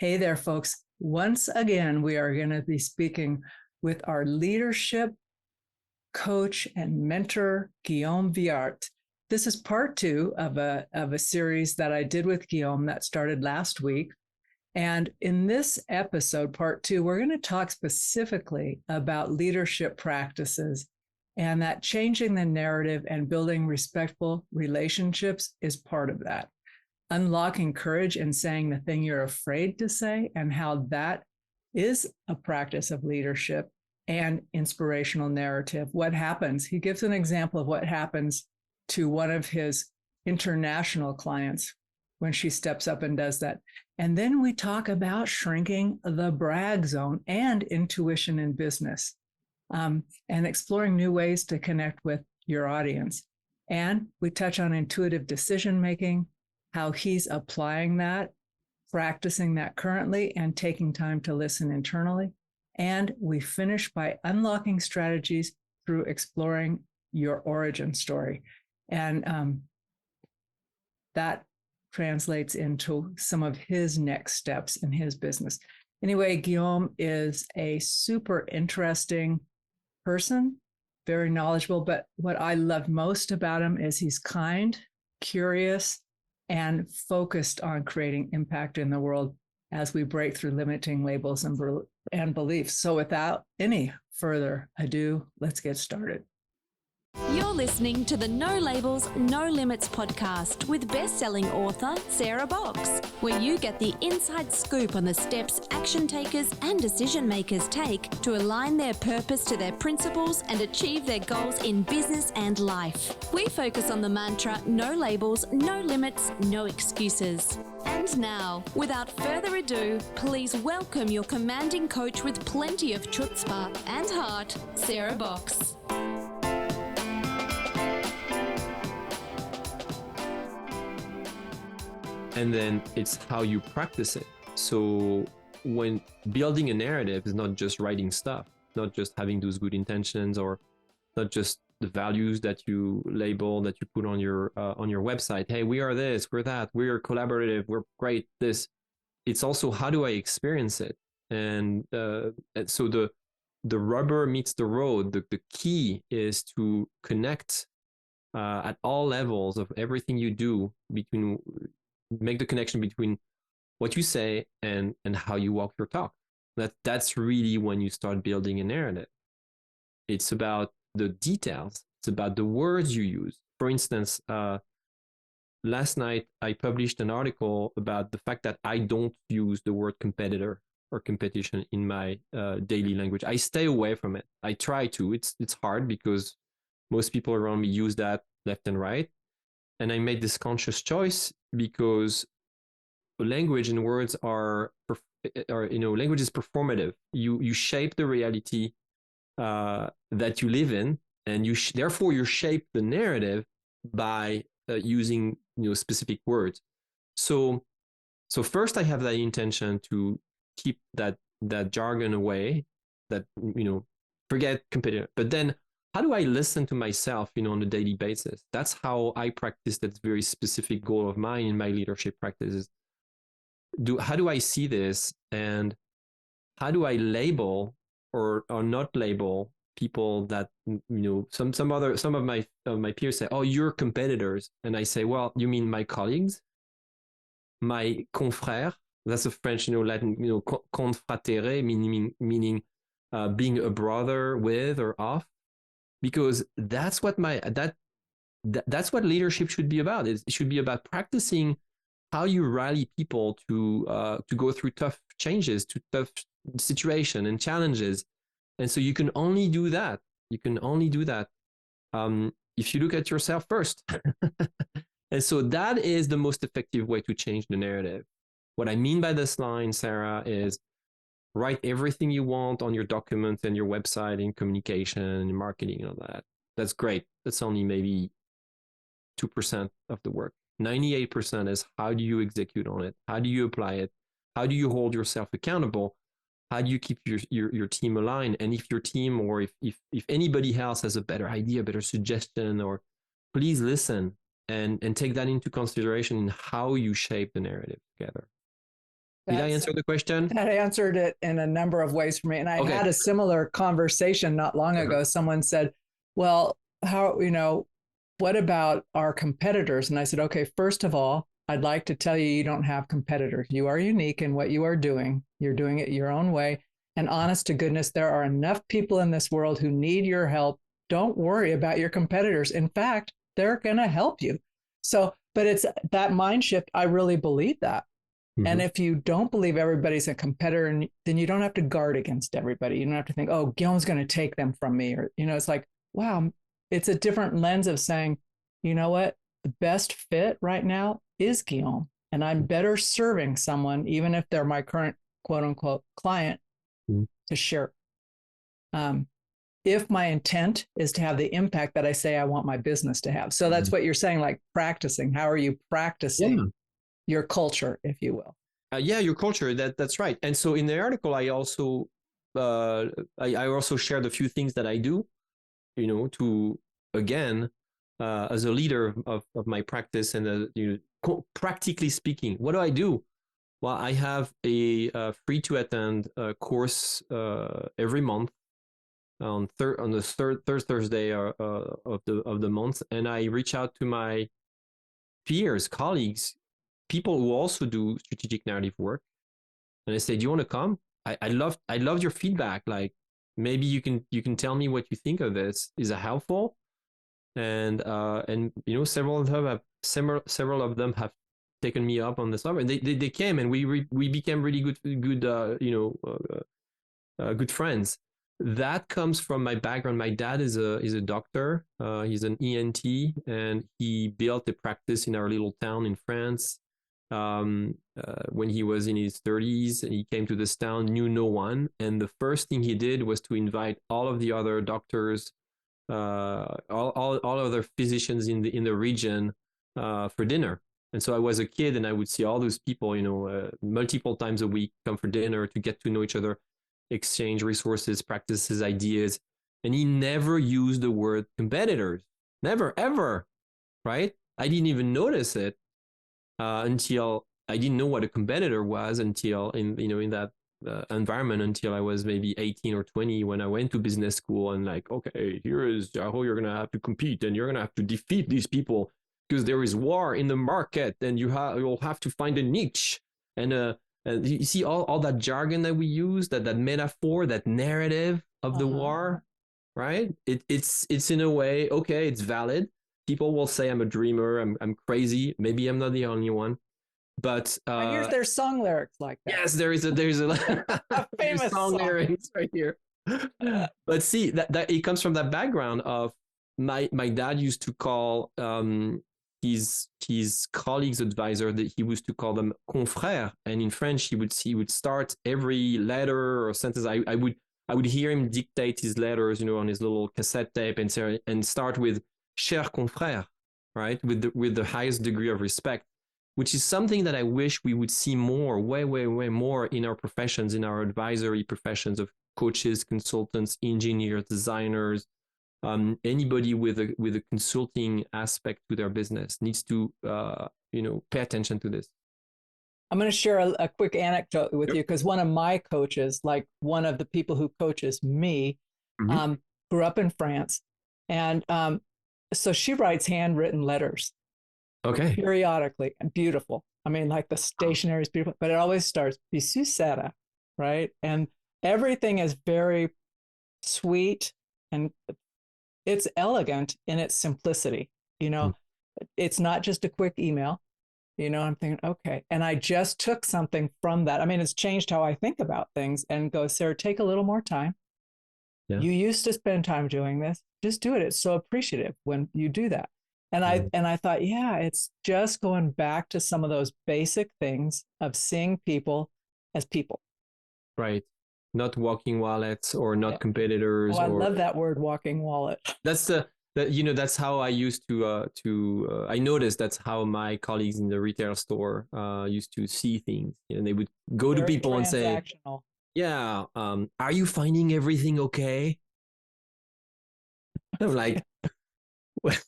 Hey there, folks. Once again, we are going to be speaking with our leadership coach and mentor, Guillaume Wiatr. This is part 2 of a series that I did with Guillaume that started last week. And in this episode, part 2, we're going to talk specifically about leadership practices, and that changing the narrative and building respectful relationships is part of that. Unlocking courage and saying the thing you're afraid to say, and how that is a practice of leadership and inspirational narrative. What happens? He gives an example of what happens to one of his international clients when she steps up and does that. And then we talk about shrinking the brag zone and intuition in business, and exploring new ways to connect with your audience. And we touch on intuitive decision-making, how he's applying that, practicing that currently, and taking time to listen internally. And we finish by unlocking strategies through exploring your origin story. And that translates into some of his next steps in his business. Anyway, Guillaume is a super interesting person, very knowledgeable, but what I love most about him is he's kind, curious, and focused on creating impact in the world as we break through limiting labels and beliefs. So without any further ado, let's get started. You're listening to the No Labels, No Limits podcast with best-selling author Sarah Box, where you get the inside scoop on the steps action takers and decision makers take to align their purpose to their principles and achieve their goals in business and life. We focus on the mantra, no labels, no limits, no excuses. And now, without further ado, please welcome your commanding coach with plenty of chutzpah and heart, Sarah Box. And then it's how you practice it. So when building a narrative is not just writing stuff, not just having those good intentions, or not just the values that you label, that you put on your website. Hey, we are this, we're that, we're collaborative, we're great, this. It's also, how do I experience it? And so the rubber meets the road. The key is to connect at all levels of everything you do, make the connection between what you say and how you walk your talk. That's really when you start building a narrative. It's about the details. It's about the words you use. For instance, last night I published an article about the fact that I don't use the word competitor or competition in my daily language. I stay away from it. I try to. It's hard because most people around me use that left and right. And I made this conscious choice because language and words language is performative. You shape the reality that you live in, and therefore you shape the narrative by using specific words. So first I have the intention to keep that jargon away, that forget competitor. But then, how do I listen to myself, on a daily basis? That's how I practice that very specific goal of mine in my leadership practices. How do I see this, and how do I label or not label people that some of my peers say, oh, you're competitors, and I say, well, you mean my colleagues, my confrères? That's a French, Latin, confratere, meaning being a brother with or of. Because that's what that's what leadership should be about. It should be about practicing how you rally people to go through tough changes, to tough situation and challenges. And so you can only do that. If you look at yourself first. And so that is the most effective way to change the narrative. What I mean by this line, Sarah, is write everything you want on your document and your website, in communication and marketing and all that. That's great. That's only maybe 2% of the work. 98% is, how do you execute on it? How do you apply it? How do you hold yourself accountable? How do you keep your team aligned? And if your team, or if anybody else has a better idea, better suggestion, or please listen and take that into consideration in how you shape the narrative together. Did I answer the question? That answered it in a number of ways for me. And I Okay. had a similar conversation not long ago. Someone said, well, what about our competitors? And I said, okay, first of all, I'd like to tell you, you don't have competitors. You are unique in what you are doing. You're doing it your own way. And honest to goodness, there are enough people in this world who need your help. Don't worry about your competitors. In fact, they're going to help you. So, but it's that mind shift. I really believe that. Mm-hmm. And if you don't believe everybody's a competitor, then you don't have to guard against everybody. You don't have to think, oh, Guillaume's going to take them from me. Or, it's like, wow, it's a different lens of saying, you know what, the best fit right now is Guillaume. And I'm better serving someone, even if they're my current quote unquote client, to share. If my intent is to have the impact that I say I want my business to have. So that's what you're saying, like practicing. How are you practicing your culture, if you will? Your culture. That's right. And so in the article, I also shared a few things that I do, to, again, as a leader of my practice and practically speaking, what do? Well, I have a free to attend course every month on the third Thursday of the month, and I reach out to my peers, colleagues, people who also do strategic narrative work, and I say, "Do you want to come? I love your feedback. Like, maybe you can tell me what you think of this. Is it helpful?" And several of them have taken me up on this offer. And they came, and we became really good friends. That comes from my background. My dad is a doctor. He's an ENT, and he built a practice in our little town in France. When he was in his 30s, he came to this town, knew no one, and the first thing he did was to invite all of the other doctors, all other physicians in the region for dinner. And so I was a kid, and I would see all those people, multiple times a week, come for dinner to get to know each other, exchange resources, practices, ideas. And he never used the word competitors, never, ever, right? I didn't even notice it until I didn't know what a competitor was until in that environment, until I was maybe 18 or 20, when I went to business school and like, okay, here is how you're going to have to compete, and you're going to have to defeat these people because there is war in the market, and you'll have to find a niche. And you see all that jargon that we use, that metaphor, that narrative of the war, right? It's in a way, okay, it's valid. People will say I'm a dreamer, I'm crazy. Maybe I'm not the only one. But here's their song lyrics like that. Yes, there's a famous song lyrics right here. But see, that it comes from that background of my dad used to call his colleagues, advisor, that he used to call them confrères, and in French he would start every letter or sentence. I would hear him dictate his letters, on his little cassette tape, and start with cher confrère, right, with the highest degree of respect, which is something that I wish we would see more, way more in our professions, in our advisory professions of coaches, consultants, engineers, designers. Anybody with a consulting aspect to their business needs to pay attention to this. I'm going to share a quick anecdote with you, because one of my coaches, like one of the people who coaches me, grew up in France, and so she writes handwritten letters, periodically, and beautiful. I mean, like the stationery is beautiful, but it always starts "Bisous Sarah," right? And everything is very sweet, and it's elegant in its simplicity. It's not just a quick email. I'm thinking, okay. And I just took something from that. I mean, it's changed how I think about things, and go, Sarah, take a little more time. Yeah. You used to spend time doing this. Just do it. It's so appreciative when you do that. And I thought, yeah, it's just going back to some of those basic things of seeing people as people. Right. Not walking wallets, or not competitors. I love that word, walking wallet. That's that's how I used to I noticed that's how my colleagues in the retail store used to see things, and they would go to people and say, yeah, are you finding everything okay? I'm like, wait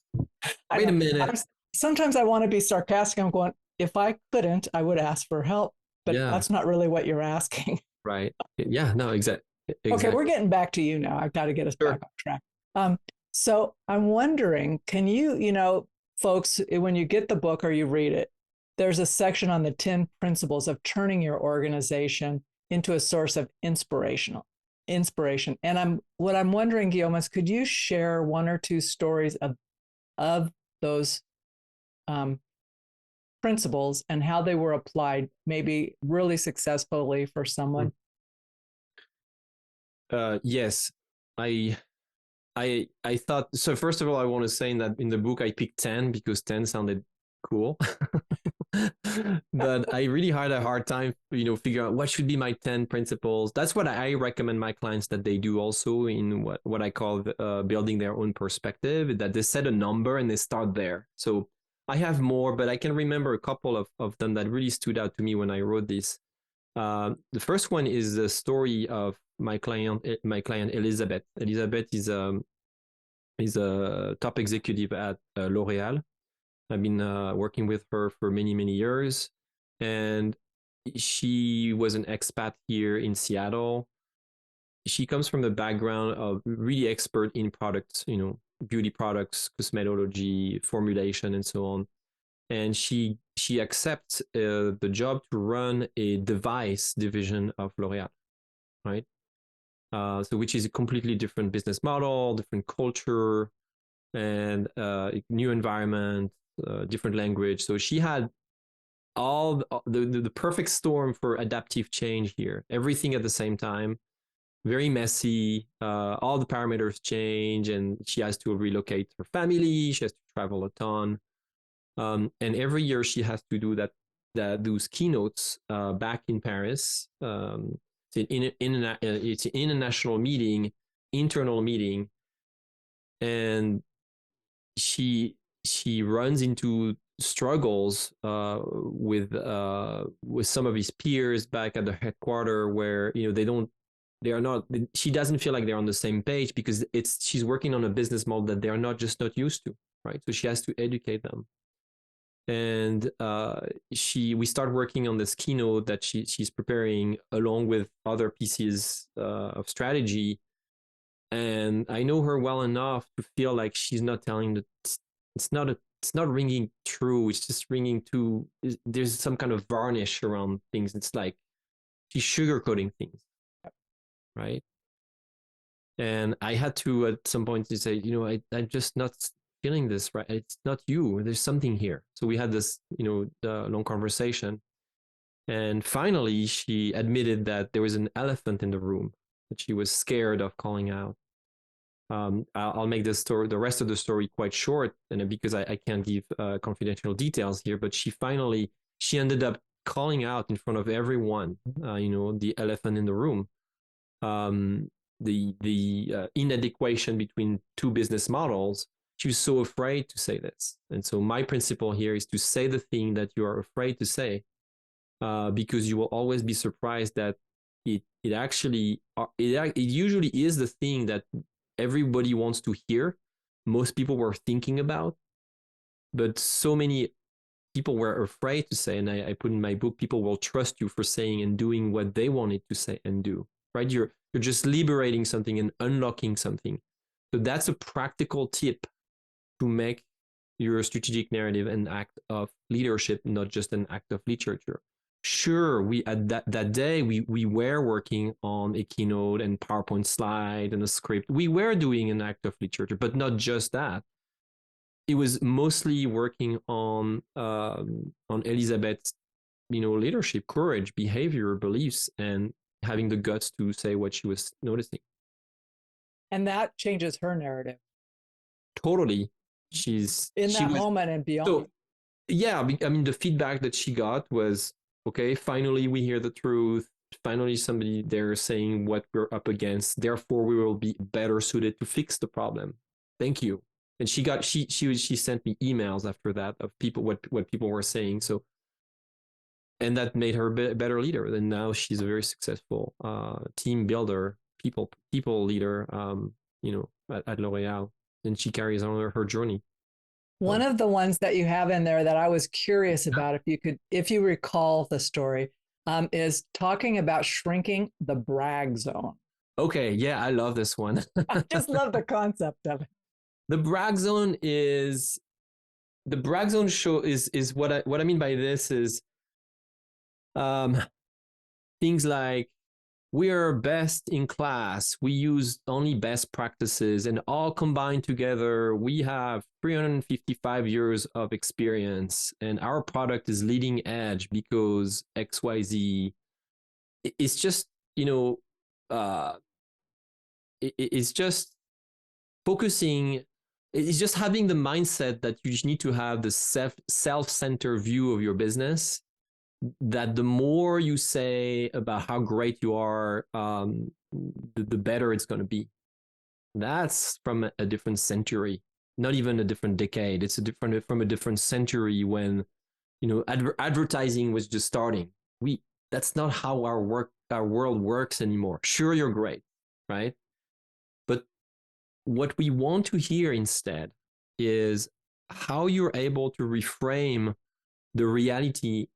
a minute. Sometimes I want to be sarcastic. I'm going, if I couldn't, I would ask for help. but Yeah. that's not really what you're asking. Right. Yeah. No. Exactly. Okay, we're getting back to you now. I've got to get us back on track. So I'm wondering, can you, folks, when you get the book or you read it, there's a section on the 10 principles of turning your organization into a source of inspiration. And what I'm wondering, Guillaume, is could you share one or two stories of those principles and how they were applied, maybe really successfully for someone? Yes, I thought so. First of all, I want to say that in the book I picked 10 because 10 sounded cool. But I really had a hard time, figure out what should be my 10 principles. That's what I recommend my clients that they do also in what I call building their own perspective, that they set a number and they start there. So I have more, but I can remember a couple of them that really stood out to me when I wrote this. The first one is the story of my client Elizabeth. Elizabeth is a top executive at L'Oréal. I've been working with her for many, many years, and she was an expat here in Seattle. She comes from the background of really expert in products, beauty products, cosmetology, formulation, and so on. And she accepts the job to run a device division of L'Oréal, right? So which is a completely different business model, different culture, and new environment, different language. So she had all the perfect storm for adaptive change here. Everything at the same time, very messy. All the parameters change, and she has to relocate her family. She has to travel a ton. And every year she has to do those keynotes back in Paris. It's an international meeting, internal meeting, and she runs into struggles with some of his peers back at the headquarters, where she doesn't feel like they're on the same page because she's working on a business model that they're not used to, right? So she has to educate them. And we start working on this keynote that she's preparing along with other pieces of strategy. And I know her well enough to feel like she's not telling it's not ringing true. It's just ringing too. There's some kind of varnish around things. It's like she's sugarcoating things, right? And I had to at some point to say, I'm just not feeling this, right? It's not you. There's something here. So we had this, long conversation, and finally she admitted that there was an elephant in the room that she was scared of calling out. I'll make the rest of the story quite short, and because I can't give confidential details here, but she ended up calling out in front of everyone, the elephant in the room, the inadequation between two business models. She was so afraid to say this. And so my principle here is to say the thing that you are afraid to say, because you will always be surprised that it usually is the thing that everybody wants to hear, most people were thinking about, but so many people were afraid to say. And I put in my book, people will trust you for saying and doing what they wanted to say and do, right? You're just liberating something and unlocking something. So that's a practical tip to make your strategic narrative an act of leadership, not just an act of literature. Sure, we at that day we were working on a keynote and PowerPoint slide and a script. We were doing an act of literature, but not just that. It was mostly working on Elizabeth's, leadership, courage, behavior, beliefs, and having the guts to say what she was noticing. And that changes her narrative. Totally. She's in that moment and beyond. So, yeah, I mean, the feedback that she got was, okay, finally we hear the truth. Finally, somebody there saying what we're up against. Therefore, we will be better suited to fix the problem. Thank you. And she sent me emails after that of people what people were saying. So, and that made her a better leader. And now she's a very successful team builder, people leader. At L'Oréal, and she carries on her journey. One of the ones that you have in there that I was curious about, if you recall the story, is talking about shrinking the brag zone. Okay, yeah, I love this one. I just love the concept of it. The brag zone is the brag zone show is what I mean by this is um, things like we are best in class. We use only best practices, and all combined together, we have 355 years of experience, and our product is leading edge because XYZ. It's just, uh, it's just focusing. It's just having the mindset that you just need to have the self-centered view of your business, that the more you say about how great you are, the better it's going to be. That's from a different century, not even a different decade. It's from a different century when, advertising was just starting. That's not how our world works anymore. Sure, you're great, right? But what we want to hear instead is how you're able to reframe the reality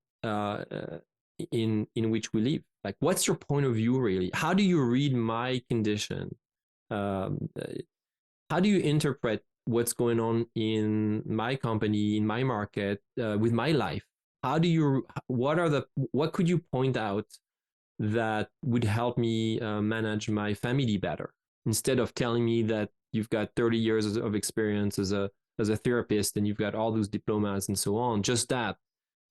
in which we live. Like, what's your point of view really? How do you read my condition? How do you interpret what's going on in my company, in my market, with my life? What could you point out that would help me manage my family better, instead of telling me that you've got 30 years of experience as a therapist and you've got all those diplomas and so on? Just that.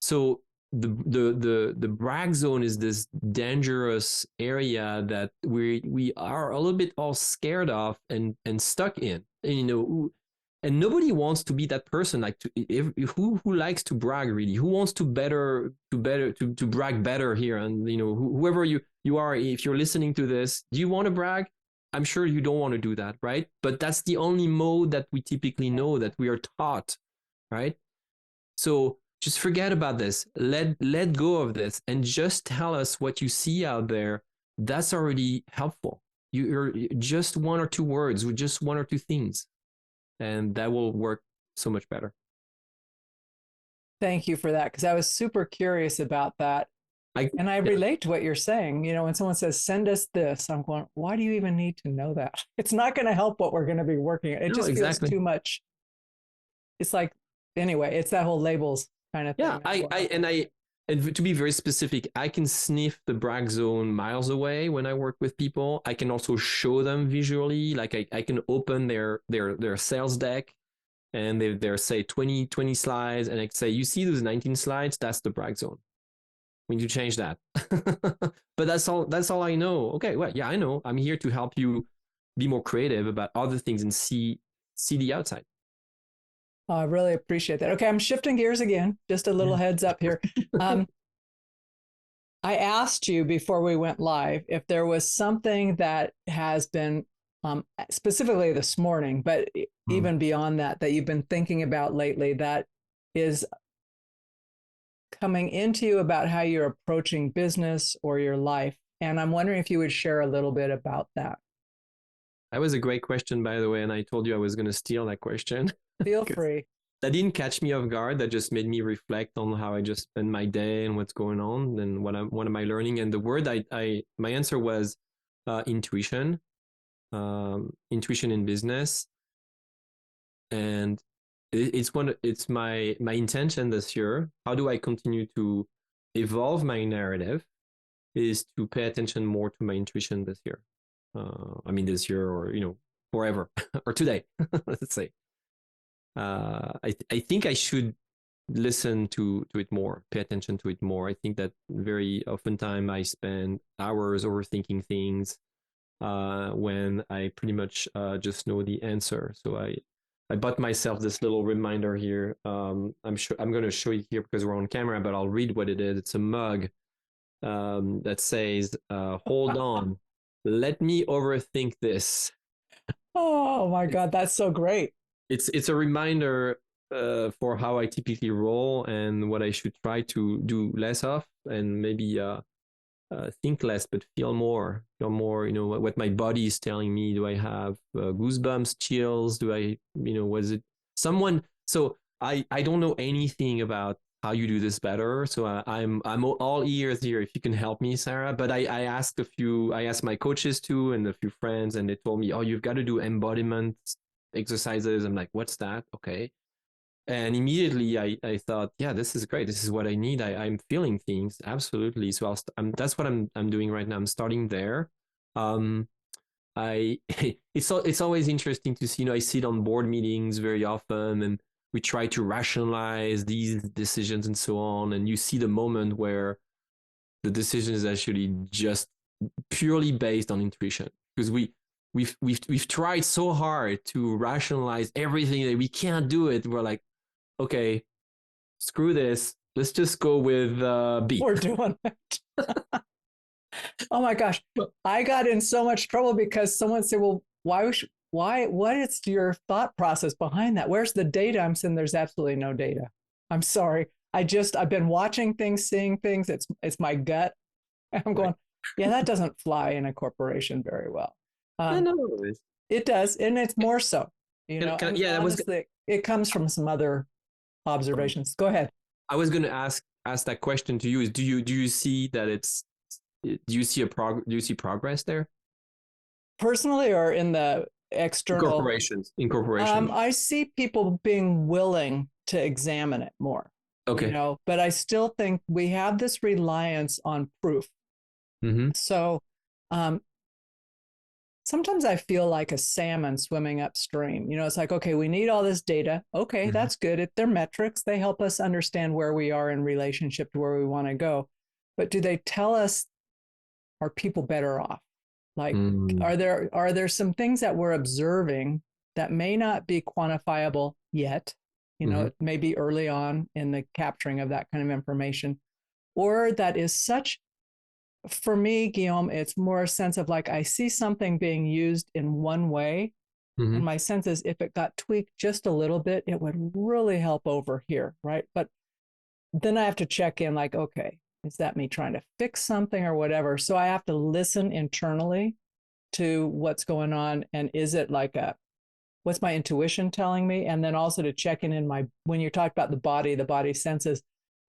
So the brag zone is this dangerous area that we are a little bit all scared of and stuck in, and nobody wants to be that person. Like, who likes to brag really? Who wants to brag better here? And whoever you are, if you're listening to this, do you want to brag? I'm sure you don't want to do that, right? But that's the only mode that we typically know, that we are taught, right? So just forget about this. Let go of this and just tell us what you see out there. That's already helpful. You're just one or two words with just one or two things, and that will work so much better. Thank you for that, because I was super curious about that. And I relate to what you're saying. When someone says, send us this, I'm going, why do you even need to know that? It's not going to help what we're going to be working at. It just feels too much. It's like, anyway, it's that whole labels kind of thing. Yeah, and to be very specific, I can sniff the brag zone miles away when I work with people. I can also show them visually. Like I can open their sales deck, and they're say 20 slides, and I say, you see those 19 slides? That's the brag zone. We need to change that. But that's all I know. Okay, well, yeah, I know. I'm here to help you be more creative about other things and see the outside. I really appreciate that. Okay, I'm shifting gears again. Just a little heads up here. I asked you before we went live if there was something that has been, specifically this morning, but even beyond that you've been thinking about lately that is coming into you about how you're approaching business or your life. And I'm wondering if you would share a little bit about that. That was a great question, by the way, and I told you I was going to steal that question. Feel free. That didn't catch me off guard. That just made me reflect on how I just spend my day and what's going on and what am I learning. And the word my answer was intuition, intuition in business. And it's my intention this year. How do I continue to evolve my narrative? Is to pay attention more to my intuition this year. This year, or forever, or today, let's say. I think I should listen to it more, pay attention to it more. I think that very oftentimes I spend hours overthinking things when I pretty much just know the answer. So I bought myself this little reminder here. I'm going to show it here because we're on camera, but I'll read what it is. It's a mug that says, hold on, let me overthink this. Oh my God, that's so great. It's a reminder for how I typically roll and what I should try to do less of, and maybe think less but feel more. What my body is telling me. Do I have goosebumps, chills? Do I was it someone? So I don't know anything about how you do this better. So I'm all ears here if you can help me, Sarah. But I asked my coaches too and a few friends, and they told me, oh, you've got to do embodiment exercises. I'm like, what's that? Okay. And immediately I thought, yeah, this is great. This is what I need. I'm feeling things. Absolutely. So that's what I'm doing right now. I'm starting there. I it's always interesting to see, I sit on board meetings very often, and we try to rationalize these decisions and so on. And you see the moment where the decision is actually just purely based on intuition, because we've tried so hard to rationalize everything that we can't do it. We're like, okay, screw this. Let's just go with B. We're doing it. Oh my gosh. I got in so much trouble because someone said, well, what is your thought process behind that? Where's the data? I'm saying there's absolutely no data. I'm sorry. I've been watching things, seeing things. It's my gut. I'm going, yeah, that doesn't fly in a corporation very well. I know. It does. And it's more so, honestly, it comes from some other observations. Go ahead. I was going to ask that question to you. Is do you see that do you see progress there? Personally, or in the external in corporations? I see people being willing to examine it more. Okay. But I still think we have this reliance on proof. Mm-hmm. So sometimes I feel like a salmon swimming upstream. It's like, okay, we need all this data. Okay, that's good. They're metrics. They help us understand where we are in relationship to where we want to go. But do they tell us, are people better off? Like, are there some things that we're observing that may not be quantifiable yet? It may be early on in the capturing of that kind of information, or that is such, for me, Guillaume, it's more a sense of like, I see something being used in one way. And my sense is if it got tweaked just a little bit, it would really help over here. Right. But then I have to check in like, okay, is that me trying to fix something or whatever? So I have to listen internally to what's going on. And is it like what's my intuition telling me? And then also to check in when you talk about the body senses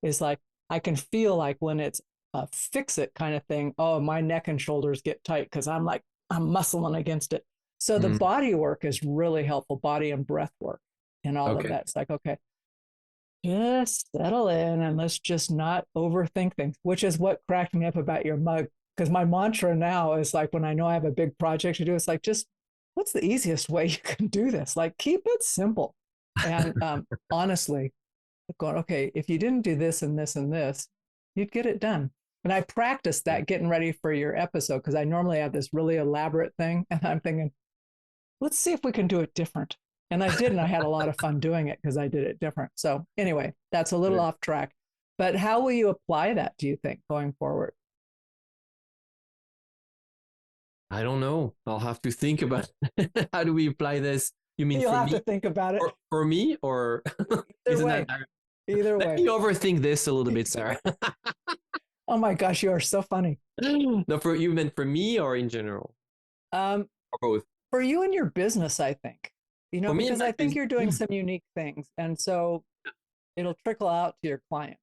is like, I can feel like when it's a fix it kind of thing, oh, my neck and shoulders get tight because I'm muscling against it. So the body work is really helpful, body and breath work and all of that. It's like, okay, just settle in and let's just not overthink things, which is what cracked me up about your mug. Because my mantra now is like, when I know I have a big project to do, it's like, just what's the easiest way you can do this? Like, keep it simple. And honestly, going, okay, if you didn't do this and this and this, you'd get it done. And I practiced that getting ready for your episode, because I normally have this really elaborate thing. And I'm thinking, let's see if we can do it different. And I did, and I had a lot of fun doing it because I did it different. So anyway, that's a little off track. But how will you apply that, do you think, going forward? I don't know. I'll have to think about it. How do we apply this? You mean you'll have to think about it? For me, or either way. Either way. Let me overthink this a little bit, Sarah. Oh my gosh, you are so funny. No, you meant for me or in general? Or both. For you and your business, I think. Because I think you're doing some unique things. And so it'll trickle out to your client.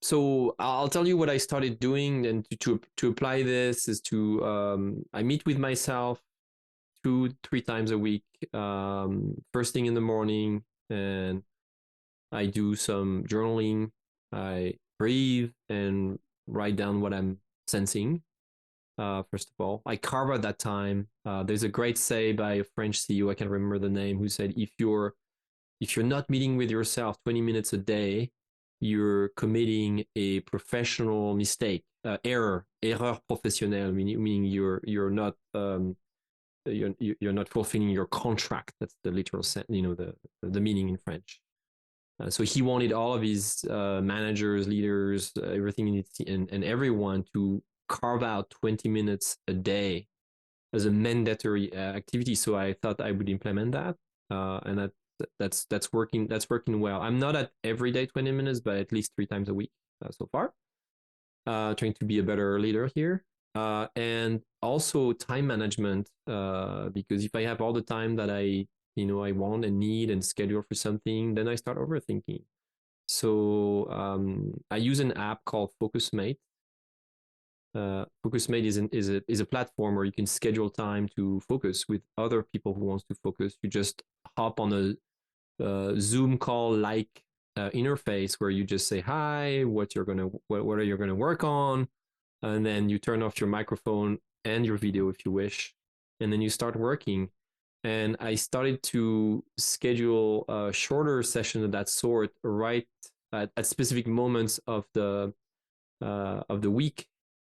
So I'll tell you what I started doing, and to apply this is to I meet with myself 2-3 times a week, first thing in the morning, and I do some journaling. I breathe and write down what I'm sensing. First of all, I carve out that time. There's a great say by a French CEO, I can't remember the name, who said, if you're not meeting with yourself 20 minutes a day, you're committing a professional mistake, error professionnelle, meaning you're not fulfilling your contract. That's the literal sense, the meaning in French. So he wanted all of his managers, leaders, everything and everyone to carve out 20 minutes a day as a mandatory activity. So I thought I would implement that, and that's working well. I'm not at every day 20 minutes, but at least 3 times a week so far. Trying to be a better leader here, and also time management, because if I have all the time that I want and need and schedule for something, then I start overthinking. So I use an app called FocusMate. FocusMate is a platform where you can schedule time to focus with other people who wants to focus. You just hop on a Zoom call like interface where you just say hi, what are you gonna work on, and then you turn off your microphone and your video if you wish, and then you start working. And I started to schedule a shorter session of that sort right at specific moments of the week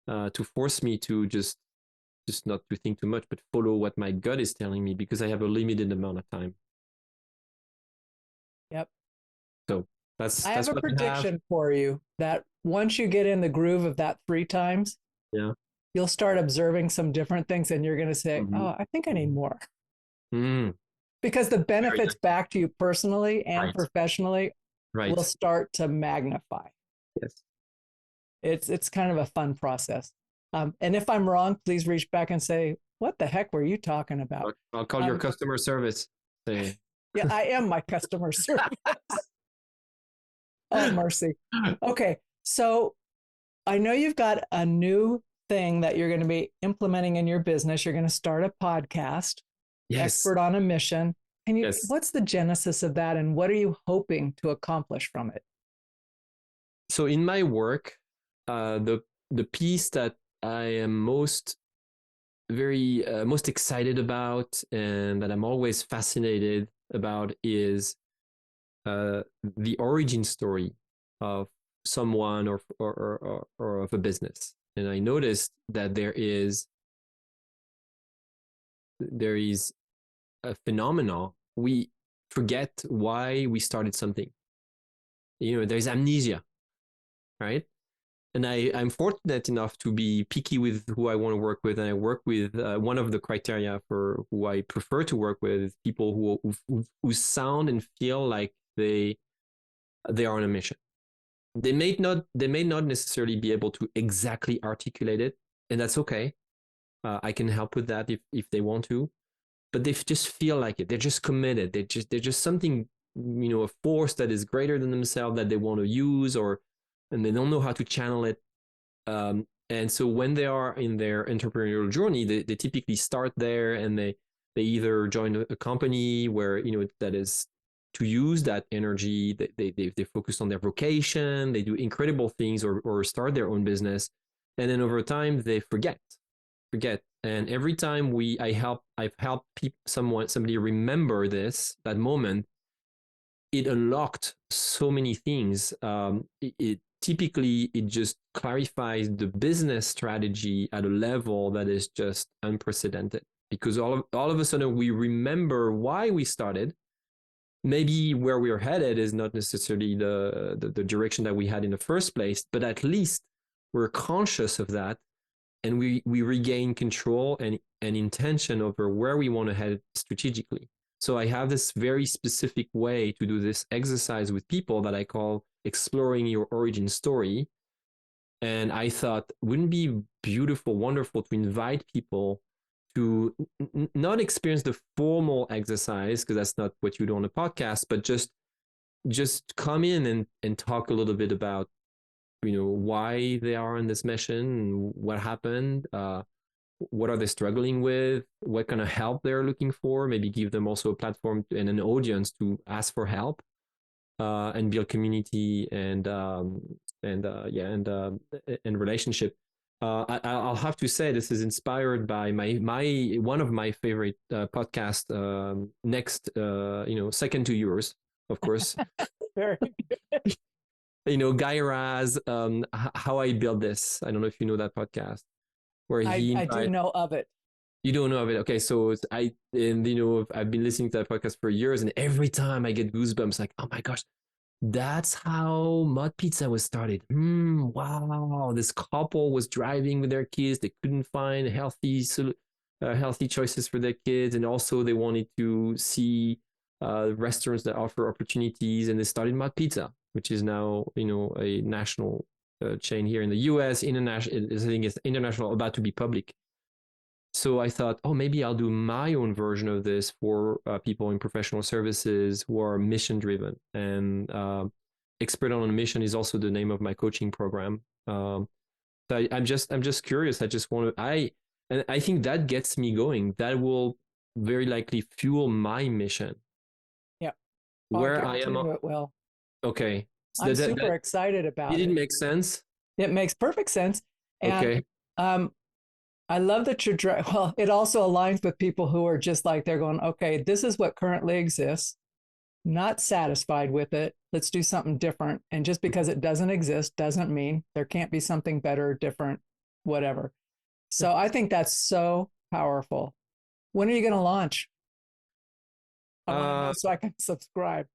to force me to just not to think too much, but follow what my gut is telling me, because I have a limited amount of time. Yep. So that's I have a what prediction for you that once you get in the groove of that 3 times, yeah, you'll start observing some different things and you're going to say, mm-hmm. oh, I think I need more. Mm. Because the benefits back to you personally and right. professionally right. will start to magnify. Yes. It's kind of a fun process. And if I'm wrong, please reach back and say, what the heck were you talking about? I'll call your customer service. Say. Yeah, I am my customer service. Oh, mercy. Okay. So I know you've got a new thing that you're going to be implementing in your business. You're going to start a podcast, yes. Expert on a Mission. And yes. What's the genesis of that, and what are you hoping to accomplish from it? So in my work, the piece that I am most excited about and that I'm always fascinated about is the origin story of someone or of a business. And I noticed that there is a phenomenon. We forget why we started something. There's amnesia, right? And I'm fortunate enough to be picky with who I want to work with. And I work with one of the criteria for who I prefer to work with, people who sound and feel like they are on a mission. They may not necessarily be able to exactly articulate it, and that's okay. I can help with that if they want to, but they just feel like it. They're just committed. They're just something, a force that is greater than themselves that they want to use, and they don't know how to channel it. And so when they are in their entrepreneurial journey, they typically start there, and they either join a company where that is to use that energy. They focus on their vocation. They do incredible things, or start their own business, and then over time they forget. And every time I've helped somebody remember that moment. It unlocked so many things. Typically it just clarifies the business strategy at a level that is just unprecedented, because all of a sudden we remember why we started. Maybe where we're headed is not necessarily the direction that we had in the first place, but at least we're conscious of that, and we regain control and intention over where we want to head strategically. So I have this very specific way to do this exercise with people that I call exploring your origin story. And I thought, wouldn't it be beautiful, wonderful to invite people to not experience the formal exercise, because that's not what you do on a podcast, but just come in and talk a little bit about, why they are on this mission, what happened, what are they struggling with, what kind of help they're looking for, maybe give them also a platform and an audience to ask for help, and build community and relationship. I'll have to say this is inspired by my one of my favorite podcast, next, second to yours, of course. Very good. Guy Raz, How I Built This. I don't know if you know that podcast. Where I do know of it. You don't know of it? Okay, so I've been listening to that podcast for years, and every time I get goosebumps, like, oh my gosh, that's how Mud Pizza was started. Wow, this couple was driving with their kids. They couldn't find healthy choices for their kids, and also they wanted to see restaurants that offer opportunities, and they started Mud Pizza, which is now a national chain here in the US. International, I think it's international, about to be public. So I thought, maybe I'll do my own version of this for people in professional services who are mission driven. And Expert on a Mission is also the name of my coaching program. So I'm just curious. I just want to, and I think that gets me going. That will very likely fuel my mission. Yeah. Where I am. It will. Okay. So I'm super excited about it. It make sense. It makes perfect sense. And okay. I love that you're, well, it also aligns with people who are just like, they're going, okay, this is what currently exists, not satisfied with it. Let's do something different. And just because it doesn't exist doesn't mean there can't be something better, different, whatever. So I think that's so powerful. When are you going to launch? I want to know so I can subscribe.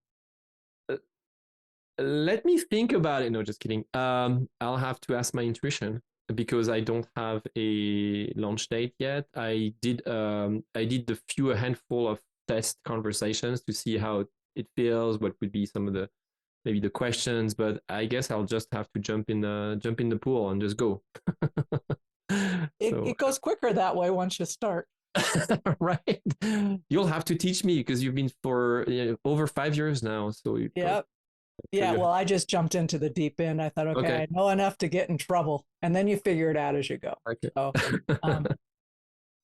Let me think about it. No, just kidding. I'll have to ask my intuition because I don't have a launch date yet. I did a handful of test conversations to see how it feels, what would be some of the maybe the questions, but I guess I'll just have to jump in the pool and just go. It goes quicker that way once you start. Right. You'll have to teach me because you've been for over 5 years now. So yep. Yeah, well, I just jumped into the deep end. I thought, okay, I know enough to get in trouble, and then you figure it out as you go. Okay.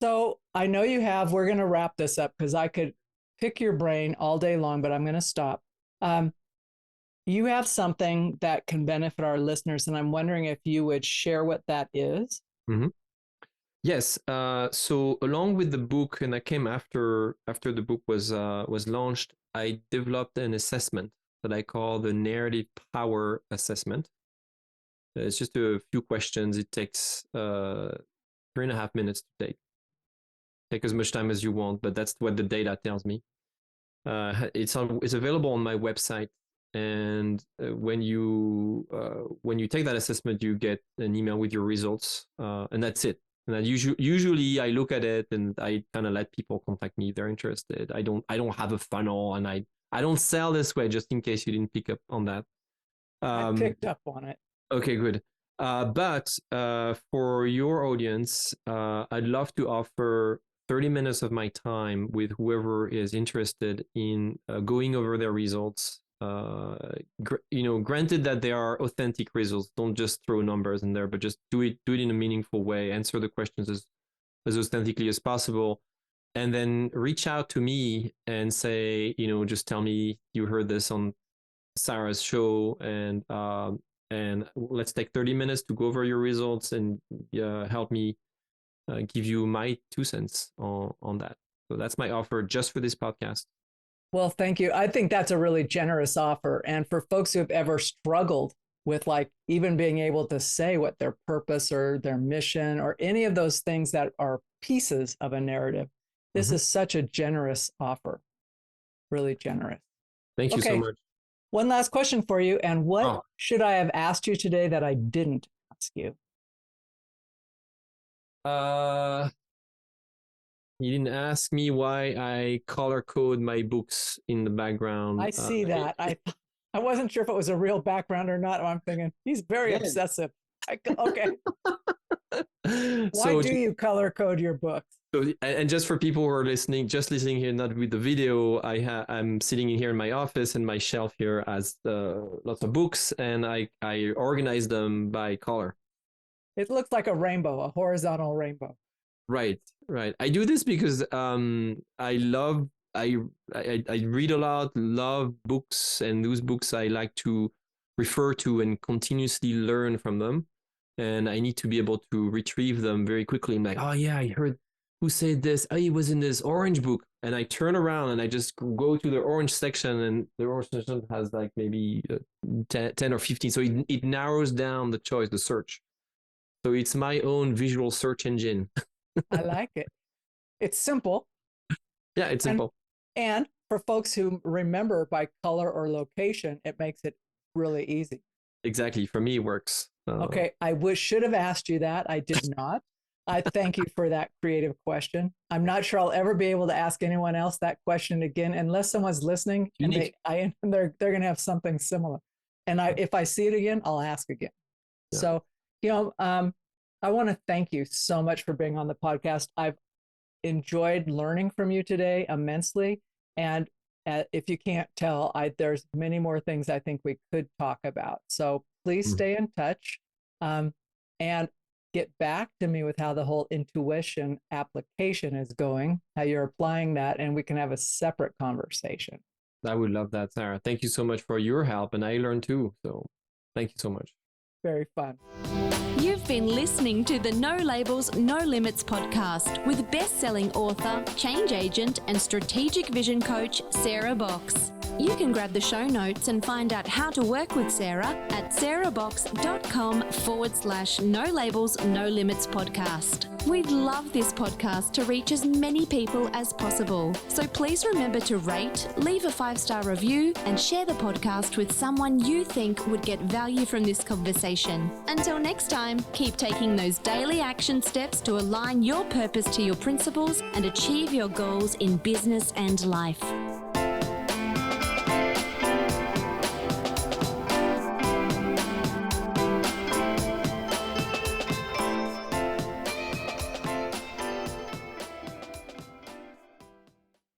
So I know you have. We're going to wrap this up because I could pick your brain all day long, but I'm going to stop. You have something that can benefit our listeners, and I'm wondering if you would share what that is. Mm-hmm. Yes. So along with the book, and that came after the book was launched, I developed an assessment that I call the Narrative Power Assessment. It's just a few questions. It takes 3.5 minutes to take. Take as much time as you want, but that's what the data tells me. It's available on my website, and when you take that assessment, you get an email with your results, and that's it. And usually I look at it and I kind of let people contact me if they're interested. I don't have a funnel, and I don't sell this way, just in case you didn't pick up on that. I picked up on it. Okay, good. But for your audience, I'd love to offer 30 minutes of my time with whoever is interested in going over their results. Granted that they are authentic results, don't just throw numbers in there, but just do it in a meaningful way. Answer the questions as authentically as possible, and then reach out to me and say, just tell me you heard this on Sarah's show, and let's take 30 minutes to go over your results and help me give you my 2 cents on that. So that's my offer just for this podcast. Well, thank you. I think that's a really generous offer. And for folks who have ever struggled with even being able to say what their purpose or their mission or any of those things that are pieces of a narrative, this is such a generous offer. Really generous. Thank you so much. One last question for you. And what should I have asked you today that I didn't ask you? You didn't ask me why I color code my books in the background. I see that. I wasn't sure if it was a real background or not. I'm thinking he's very obsessive. Okay. Why do you color code your books? So, and just for people who are listening here, not with the video, I'm sitting in here in my office, and my shelf here has lots of books, and I organize them by color. It looks like a rainbow, a horizontal rainbow. Right. I do this because I read a lot, love books, and those books I like to refer to and continuously learn from them. And I need to be able to retrieve them very quickly. I'm like, oh yeah, I heard who said this. Oh, it was in this orange book. And I turn around and I just go to the orange section, and the orange section has like maybe 10 or 15. So it narrows down the choice, the search. So it's my own visual search engine. I like it. It's simple. Yeah, it's simple. And for folks who remember by color or location, it makes it really easy. Exactly. For me, it works. Okay. I should have asked you that. I did not. I thank you for that creative question. I'm not sure I'll ever be able to ask anyone else that question again, unless someone's listening and they're going to have something similar. And if I see it again, I'll ask again. Yeah. So, I want to thank you so much for being on the podcast. I've enjoyed learning from you today immensely. And If you can't tell, there's many more things I think we could talk about. So please stay in touch, and get back to me with how the whole intuition application is going, how you're applying that, and we can have a separate conversation. I would love that, Sarah. Thank you so much for your help, and I learned too. So thank you so much. Very fun. You've been listening to the No Labels, No Limits podcast with best-selling author, change agent, and strategic vision coach, Sarah Box. You can grab the show notes and find out how to work with Sarah at sarahbox.com/No Labels, No Limits podcast. We'd love this podcast to reach as many people as possible. So please remember to rate, leave a 5-star review, and share the podcast with someone you think would get value from this conversation. Until next time, keep taking those daily action steps to align your purpose to your principles and achieve your goals in business and life.